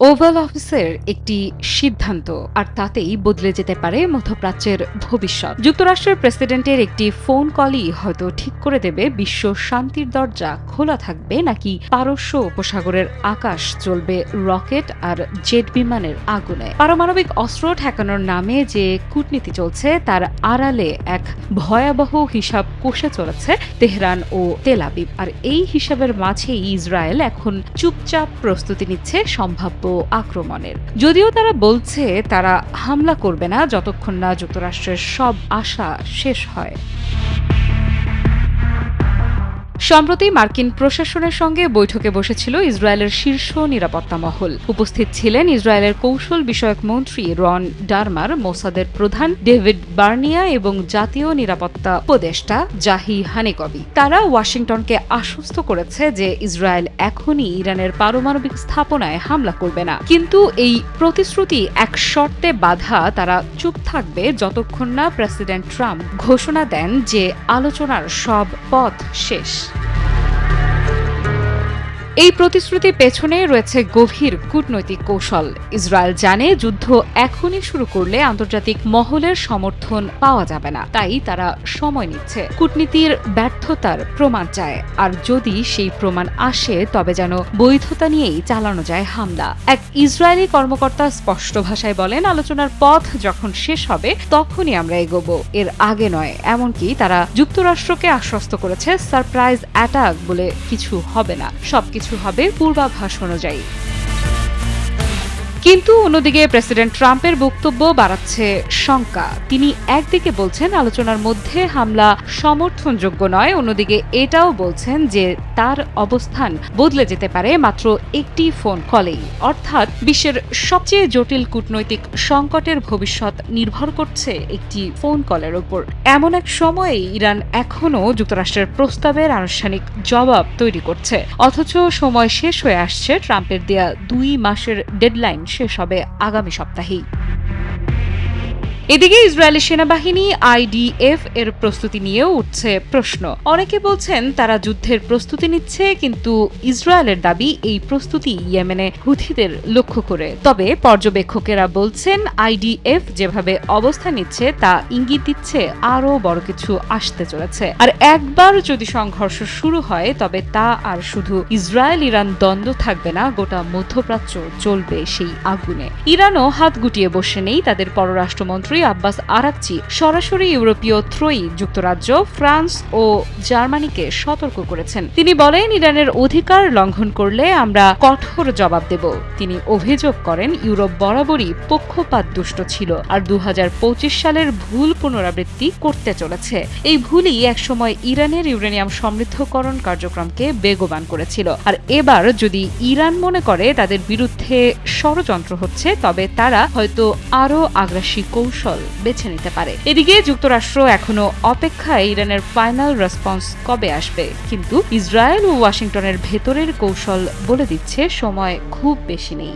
Oval অফিসের একটি সিদ্ধান্ত আর তাতেই বদলে যেতে পারে মধ্যপ্রাচ্যের ভবিষ্যৎ। যুক্তরাষ্ট্রের প্রেসিডেন্টের একটি ফোন কলই হয়তো ঠিক করে দেবে বিশ্ব শান্তির দরজা খোলা থাকবে নাকি পারস্য উপসাগরের আকাশ চলবে রকেট আর জেট বিমানের আগুনে। পারমাণবিক অস্ত্র ঠেকানোর নামে যে কূটনীতি চলছে তার আড়ালে এক ভয়াবহ হিসাব কষে চলেছে তেহরান ও তেল আবিব। আর এই হিসাবের মাঝেই ইসরায়েল এখন চুপচাপ প্রস্তুতি নিচ্ছে সম্ভাব্য আক্রমণের। যদিও তারা বলছে তারা হামলা করবে না যতক্ষণ না যুক্তরাষ্ট্রের সব আশা শেষ হয়। সম্প্রতি মার্কিন প্রশাসনের সঙ্গে বৈঠকে বসেছিল ইসরায়েলের শীর্ষ নিরাপত্তা মহল। উপস্থিত ছিলেন ইসরায়েলের কৌশল বিষয়ক মন্ত্রী রন ডারমার, মোসাদের প্রধান ডেভিড বার্নিয়া এবং জাতীয় নিরাপত্তা উপদেষ্টা জাহি হানেকবি। তারা ওয়াশিংটনকে আশ্বস্ত করেছে যে ইসরায়েল এখনই ইরানের পারমাণবিক স্থাপনায় হামলা করবে না, কিন্তু এই প্রতিশ্রুতি এক শর্তে বাধা। তারা চুপ থাকবে যতক্ষণ না প্রেসিডেন্ট ট্রাম্প ঘোষণা দেন যে আলোচনার সব পথ শেষ। এই প্রতিশ্রুতির পেছনে রয়েছে গভীর কূটনৈতিক কৌশল। ইসরায়েল জানে যুদ্ধ এখনই শুরু করলে আন্তর্জাতিক মহলের সমর্থন পাওয়া যাবে না, তাই তারা সময় নিচ্ছে। কূটনীতির ব্যর্থতার প্রমাণ চায়, আর যদি সেই প্রমাণ আসে তবে যেন বৈধতা নিয়েই চালানো যায় হামলা। এক ইসরায়েলি কর্মকর্তা স্পষ্ট ভাষায় বলেন, আলোচনার পথ যখন শেষ হবে তখনই আমরা এগোবো, এর আগে নয়। এমনকি তারা যুক্তরাষ্ট্রকে আশ্বস্ত করেছে সারপ্রাইজ অ্যাটাক বলে কিছু হবে না, সবকিছু হবে পূর্বাভাস অনুযায়ী। কিন্তু অন্যদিকে প্রেসিডেন্ট ট্রাম্পের বক্তব্য বাড়াচ্ছে শঙ্কা। তিনি একদিকে বলছেন আলোচনার মধ্যে হামলা সমর্থনযোগ্য নয়, অন্যদিকে এটাও বলছেন যে তার অবস্থান বদলে যেতে পারে মাত্র একটি ফোন কলেই। অর্থাৎ বিশ্বের সবচেয়ে জটিল কূটনৈতিক সংকটের ভবিষ্যৎ নির্ভর করছে একটি ফোন কলের উপর। এমন এক সময়ে ইরান এখনও যুক্তরাষ্ট্রের প্রস্তাবের আনুষ্ঠানিক জবাব তৈরি করছে, অথচ সময় শেষ হয়ে আসছে। ট্রাম্পের দেয়া 2 মাসের ডেডলাইন শেষ হবে আগামী সপ্তাহেই। এদিকে ইসরায়েলি সেনাবাহিনী IDF এর প্রস্তুতি নিয়েও উঠছে প্রশ্ন। অনেকে বলছেন তারা যুদ্ধের প্রস্তুতি নিচ্ছে, কিন্তু ইসরায়েলের দাবি এই প্রস্তুতি ইয়েমেনে হুথিদের লক্ষ্য করে। তবে পর্যবেক্ষকেরা বলছেন IDF যেভাবে অবস্থান নিচ্ছে তা ইঙ্গিত দিচ্ছে আরও বড় কিছু আসতে চলেছে। আর একবার যদি সংঘর্ষ শুরু হয় তবে তা আর শুধু ইসরায়েল ইরান দ্বন্দ্ব থাকবে না, গোটা মধ্যপ্রাচ্য জ্বলবে সেই আগুনে। ইরানও হাত গুটিয়ে বসে নেই। তাদের পররাষ্ট্রমন্ত্রী আব্বাস আরাকচি সরাসরি ইউরোপীয় ত্রয়ী যুক্তরাজ্য, ফ্রান্স ও জার্মানিকে সতর্ক করেছেন। তিনি বলেন, ইরানের অধিকার লঙ্ঘন করলে আমরা কঠোর জবাব দেব। তিনি অভিযোগ করেন ইউরোপ বরাবরই পক্ষপাতদুষ্ট ছিল আর 2025 সালের ভুল পুনরাবৃত্তি করতে চলেছে। এই ভুলই একসময় ইরানের ইউরেনিয়াম সমৃদ্ধকরণ কার্যক্রমকে বেগবান করেছিল। আর এবার যদি ইরান মনে করে তাদের বিরুদ্ধে ষড়যন্ত্র হচ্ছে তবে তারা হয়তো আরও আগ্রাসী কৌশল বেছে নিতে পারে। এদিকে যুক্তরাষ্ট্র এখনো অপেক্ষায় ইরানের ফাইনাল রেসপন্স কবে আসবে, কিন্তু ইসরায়েল ও ওয়াশিংটনের ভেতরের কৌশল বলে দিচ্ছে সময় খুব বেশি নেই।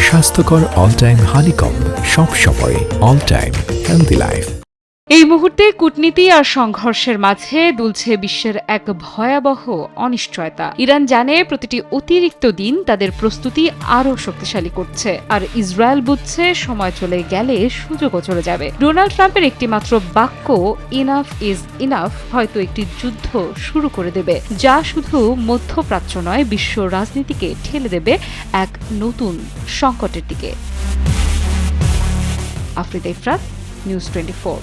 স্বাস্থ্যকর অল টাইম হানিকম, সব সময় অল টাইম হেলদি লাইফ। এই মুহূর্তে কূটনীতি আর সংঘর্ষের মাঝে দুলছে বিশ্বের এক ভয়াবহ অনিশ্চয়তা। ইরান জানে প্রতিটি অতিরিক্ত দিন তাদের প্রস্তুতি আরও শক্তিশালী করছে, আর ইসরায়েল বুঝছে সময় চলে গেলে সুযোগও চলে যাবে। ডোনাল্ড ট্রাম্পের একটি মাত্র বাক্য ইনাফ ইজ ইনাফ হয়তো একটি যুদ্ধ শুরু করে দেবে, যা শুধু মধ্যপ্রাচ্য নয়, বিশ্ব রাজনীতিকে ঠেলে দেবে এক নতুন সংকটের দিকে। আফরিদা ইফরাত, নিউজ 24।